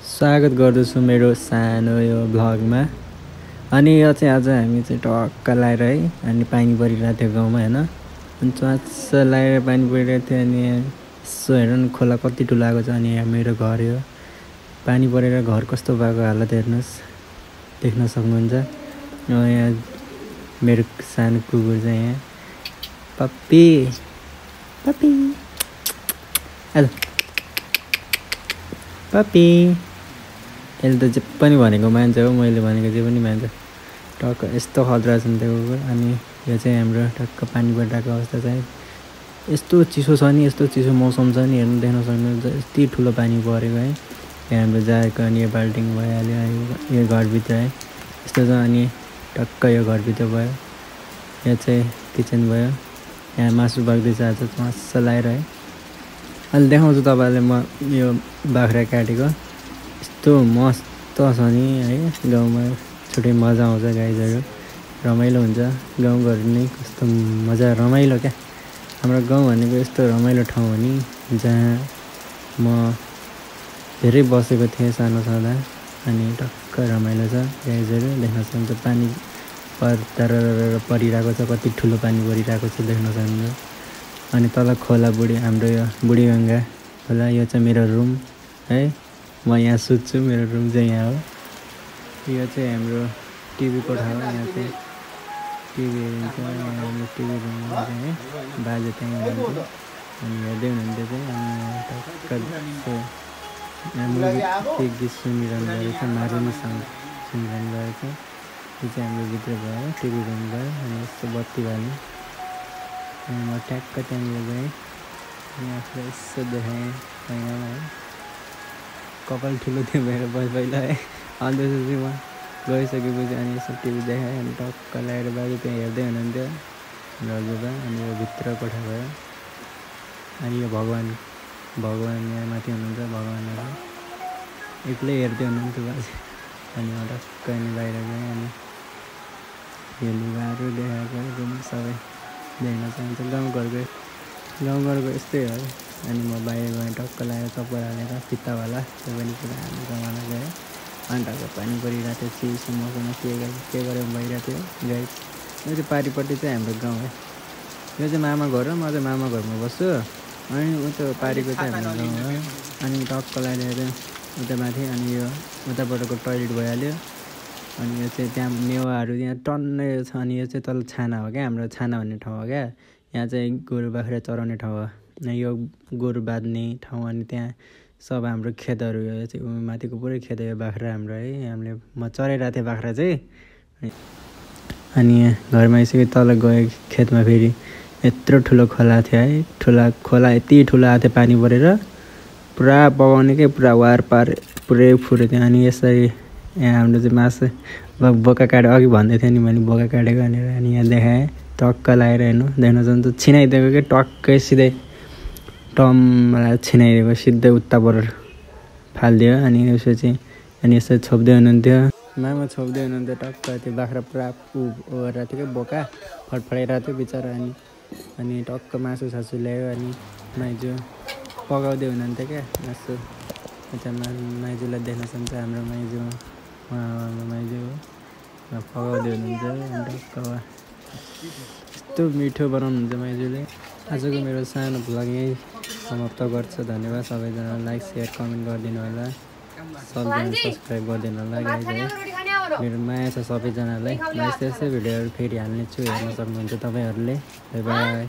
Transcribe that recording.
स्वागत गर्दछु मेरो सानो यो भ्लगमा। अनि यो चाहिँ आज हामी चाहिँ टक्क लाएर है अनि पानी परिरहेको थियो गाउँमा हैन। अनि च्वाच्च लाएर पानी परिरहेको थियो अनि यसो हेर न खोला कति ठुलो आएको छ। अनि यहाँ मेरो घर यो पानी परेर घर कस्तो भएको हालत हेर्नुस्, देख्न सक्नुहुन्छ। यहाँ मेरो सानो कुकुर चाहिँ यहाँ पप्पी पप्पी आजा पप्पी। यसले त जे पनि भनेको मान्छ हो, मैले भनेको जे पनि मान्छ। टक्क यस्तो खतरा छ नि त्यो कुकुर। अनि यो चाहिँ हाम्रो टक्क पानी परिरहेको अवस्था चाहिँ यस्तो चिसो छ नि, यस्तो चिसो मौसम छ नि, हेर्नु देख्न सक्नुहुन्छ यति ठुलो पानी परेको है। यहाँ हाम्रो जाएको अनि यो बाल्टिङ भइहाल्यो यो घरभित्र है यस्तो छ। अनि टक्क यो घरभित्र भयो, यहाँ चाहिँ किचन भयो। यहाँ मासु पाक्दैछ आज मस्सा लाएर है। अहिले देखाउँछु तपाईँलाई म यो बाख्रा काटेको। यस्तो मस्त छ नि है, गाउँमा छुट्टै मजा आउँछ। गाईहरू रमाइलो हुन्छ, गाउँघर नै कस्तो मजा रमाइलो क्या। हाम्रो गाउँ भनेको यस्तो रमाइलो ठाउँ हो नि, जहाँ म धेरै बसेको थिएँ सानो छँदा। अनि टक्क रमाइलो छ। गाईहरू देख्न सक्नुहुन्छ पानी परिरहेको छ, कति ठुलो पानी परिरहेको छ देख्न सक्नुहुन्छ। अनि तल खोला हाम्रो यो बुढी गङ्गा खोला। यो चाहिँ मेरो रुम है, म यहाँ सुत्छु। मेरो रुम चाहिँ यहाँ हो। यो चाहिँ हाम्रो टिभी कोठा हो। यहाँ चाहिँ टिभी हेरिन्छ। हाम्रो टिभी रुममा चाहिँ है बाजे त्यहीँ हुनुहुन्थ्यो अनि हेर्दै हुनुहुन्थ्यो चाहिँ। अनि टक्क मुभी गीत सुनिरहनु भएको छ, मारुनी सङ्ग सुनिरहनु भएको छ। यो चाहिँ हाम्रो भित्र भयो, टिभी रुम भयो। अनि यस्तो बत्ती बाल्ने। अनि म ट्याक्क त्यहाँनिर गएँ अनि आफूलाई यसो देखाएँ ऐनामा है। कपाल ठुलो थियो मेरो पहिला है। अन्त त्यसपछि म गइसकेपछि अनि यसो टिभी देखाएँ। अनि टक्क ल्याएर बाजे त्यहाँ हेर्दै हुनुहुन्थ्यो हजुरबा। अनि यो भित्र कोठा भयो। अनि यो भगवान् यहाँ माथि हुनुहुन्छ, भगवान्हरू एक्लै हेर्दै हुनुहुन्थ्यो बाजे। अनि म टक्क अनि बाहिर गएँ। अनि यो लुगाहरू देखाएको रुम सबै देख्न चाहन्छ। गाउँघरको यस्तै हो। अनि म बाहिर गएँ टक्क लगाएर चप्पल हालेर फित्तावाला, त्यो पनि पुरा जमाना गएँ। अनि टक्क पानी परिरहेको थियो, चिसो मौसममा के गरेर भइरहेको थियो गाई। यो चाहिँ पारिपट्टि चाहिँ हाम्रो गाउँ है। यो चाहिँ मामा घर हो, म चाहिँ मामा घरमा बस्छु। अनि उता पारिको चाहिँ हाम्रो गाउँ हो। अनि टक्क लगाएर उता माथि। अनि यो उतापट्टिको टोइलेट भइहाल्यो। अनि यो चाहिँ त्यहाँ मेवाहरू यहाँ टन्नै छ। अनि यो चाहिँ तल छाना हो क्या, हाम्रो छाना भन्ने ठाउँ हो क्या। यहाँ चाहिँ गोरु बाख्रा चराउने ठाउँ हो। यो गोरु बाँध्ने ठाउँ। अनि त्यहाँ सब हाम्रो खेतहरू, यो चाहिँ माथिको पुरै खेत हो। यो बाख्रा हाम्रो है, हामीले म चराइरहेको थिएँ बाख्रा चाहिँ। अनि घरमा आइसक्यो, तल गएँ खेतमा। फेरि यत्रो ठुलो खोला थियो है, खोला यति ठुलो आएको थियो पानी परेर पुरा बगाउने के, पुरा वारपार पुरै फुरेको थियो। अनि यसरी यहाँ हाम्रो चाहिँ मासु बोका काटेको, अघि भन्दै थियो नि मैले बोका काटेको भनेर। अनि यहाँ देखाएँ टक्क लगाएर हेर्नु देख्न सक्नुहुन्छ, छिनाइदिएको कि टक्कै सिधै टमलाई छिनाइदिएको, सिधै उत्तापर फालिदियो। अनि यसपछि अनि यसरी छोप्दै हुनुहुन्थ्यो, मामा छोप्दै हुनुहुन्थ्यो। टक्क त्यो बाख्रा पुरा ओगरेको थियो कि बोका फडफडाइरहेको थियो बिचरा। अनि टक्क मासु सासु ल्यायो। अनि माइजू पकाउँदै हुनुहुन्थ्यो क्या मासु। माइजूलाई देख्न सक्नुहुन्छ, हाम्रो माइजू माइजू पकाउँदै हुनुहुन्छ। अनि टक्क यस्तो मिठो बनाउनुहुन्छ माइजूले। आजको मेरो सानो भ्लग यहीँ समाप्त गर्छु। धन्यवाद सबैजना। लाइक सेयर कमेन्ट गरिदिनु होला, सबैजना सब्सक्राइब गरिदिनु होला गाइज है। मेरो माया छ सबैजनालाई। म यस्तै भिडियोहरू फेरि हाल्ने छु, हेर्न सक्नुहुन्छ तपाईँहरूले। By by.